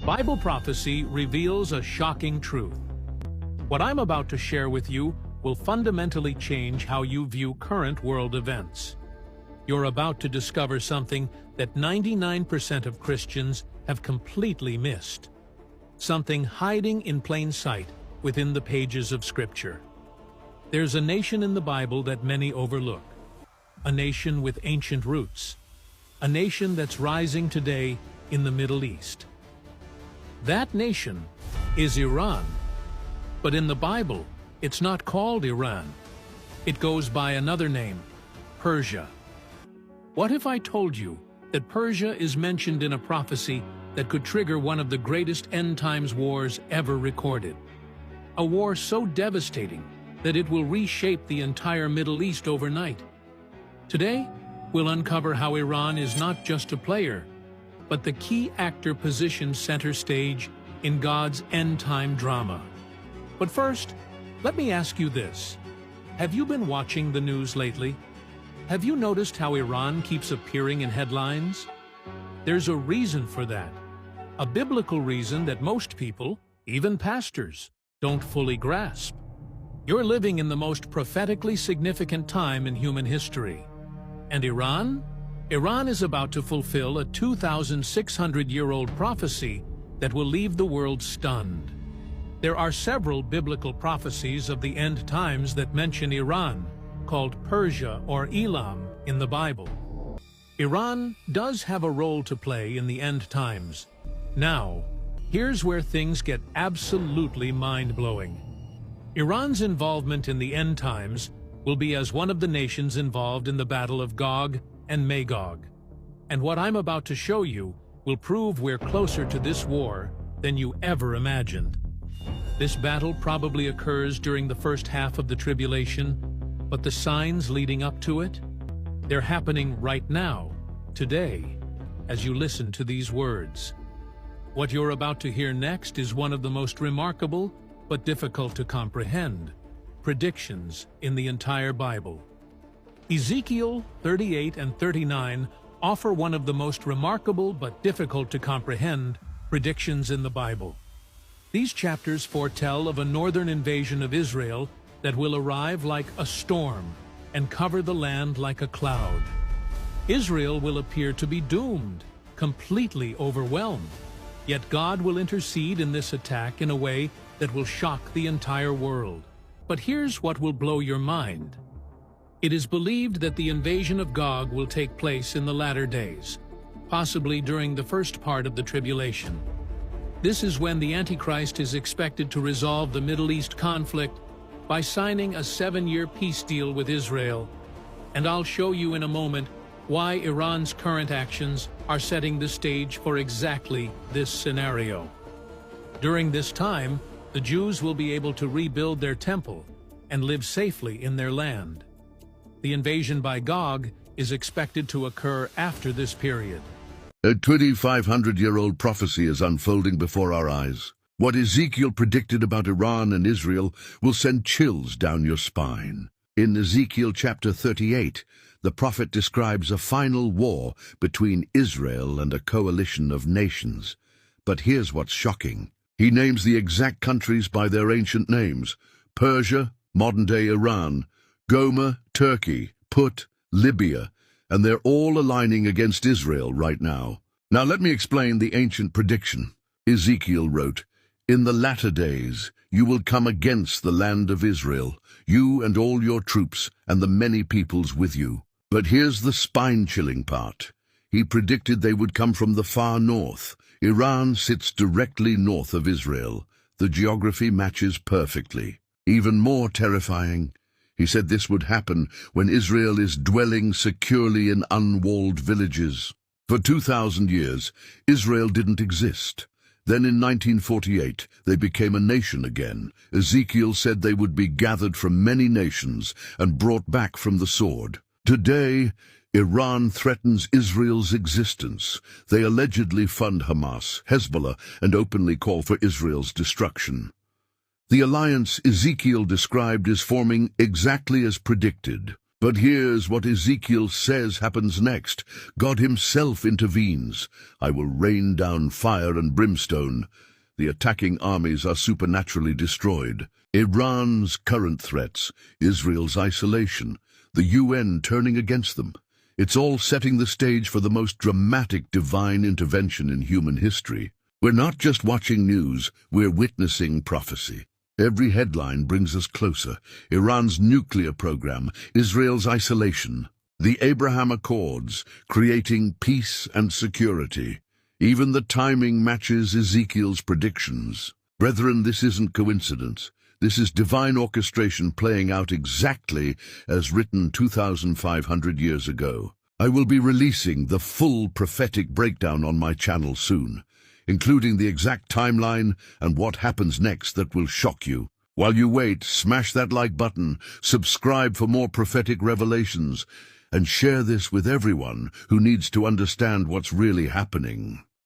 Bible prophecy reveals a shocking truth. What I'm about to share with you will fundamentally change how you view current world events. You're about to discover something that 99% of Christians have completely missed. Something hiding in plain sight within the pages of Scripture. There's a nation in the Bible that many overlook. A nation with ancient roots. A nation that's rising today in the Middle East. That nation is Iran. But in the Bible, it's not called Iran. It goes by another name, Persia. What if I told you that Persia is mentioned in a prophecy that could trigger one of the greatest end-times wars ever recorded? A war so devastating that it will reshape the entire Middle East overnight. Today, we'll uncover how Iran is not just a player, but the key actor positioned center stage in God's end-time drama. But first, let me ask you this. Have you been watching the news lately? Have you noticed how Iran keeps appearing in headlines? There's a reason for that. A biblical reason that most people, even pastors, don't fully grasp. You're living in the most prophetically significant time in human history. And Iran? Iran is about to fulfill a 2,600-year-old prophecy that will leave the world stunned. There are several biblical prophecies of the end times that mention Iran, called Persia or Elam in the Bible. Iran does have a role to play in the end times. Now, here's where things get absolutely mind-blowing. Iran's involvement in the end times will be as one of the nations involved in the Battle of Gog and Magog. And what I'm about to show you will prove we're closer to this war than you ever imagined. This battle probably occurs during the first half of the tribulation, but the signs leading up to it, they're happening right now, today, as you listen to these words. What you're about to hear next is one of the most remarkable but difficult to comprehend predictions in the entire Bible. Ezekiel 38 and 39 offer one of the most remarkable but difficult to comprehend predictions in the Bible. These chapters foretell of a northern invasion of Israel that will arrive like a storm and cover the land like a cloud. Israel will appear to be doomed, completely overwhelmed. Yet God will intercede in this attack in a way that will shock the entire world. But here's what will blow your mind. It is believed that the invasion of Gog will take place in the latter days, possibly during the first part of the tribulation. This is when the Antichrist is expected to resolve the Middle East conflict by signing a 7-year peace deal with Israel. And I'll show you in a moment why Iran's current actions are setting the stage for exactly this scenario. During this time, the Jews will be able to rebuild their temple and live safely in their land. The invasion by Gog is expected to occur after this period. A 2,500-year-old prophecy is unfolding before our eyes. What Ezekiel predicted about Iran and Israel will send chills down your spine. In Ezekiel chapter 38, the prophet describes a final war between Israel and a coalition of nations. But here's what's shocking. He names the exact countries by their ancient names: Persia, modern-day Iran, Gomer, Turkey, Put, Libya, and they're all aligning against Israel right now. Now let me explain the ancient prediction. Ezekiel wrote, "In the latter days you will come against the land of Israel, you and all your troops and the many peoples with you." But here's the spine-chilling part. He predicted they would come from the far north. Iran sits directly north of Israel. The geography matches perfectly. Even more terrifying, he said this would happen when Israel is dwelling securely in unwalled villages. For 2,000 years, Israel didn't exist. Then in 1948, they became a nation again. Ezekiel said they would be gathered from many nations and brought back from the sword. Today, Iran threatens Israel's existence. They allegedly fund Hamas, Hezbollah, and openly call for Israel's destruction. The alliance Ezekiel described is forming exactly as predicted. But here's what Ezekiel says happens next. God himself intervenes. I will rain down fire and brimstone. The attacking armies are supernaturally destroyed. Iran's current threats, Israel's isolation, the UN turning against them. It's all setting the stage for the most dramatic divine intervention in human history. We're not just watching news, we're witnessing prophecy. Every headline brings us closer. Iran's nuclear program, Israel's isolation, the Abraham Accords, creating peace and security. Even the timing matches Ezekiel's predictions. Brethren, this isn't coincidence. This is divine orchestration playing out exactly as written 2,500 years ago. I will be releasing the full prophetic breakdown on my channel soon, including the exact timeline and what happens next that will shock you. While you wait, smash that like button, subscribe for more prophetic revelations, and share this with everyone who needs to understand what's really happening.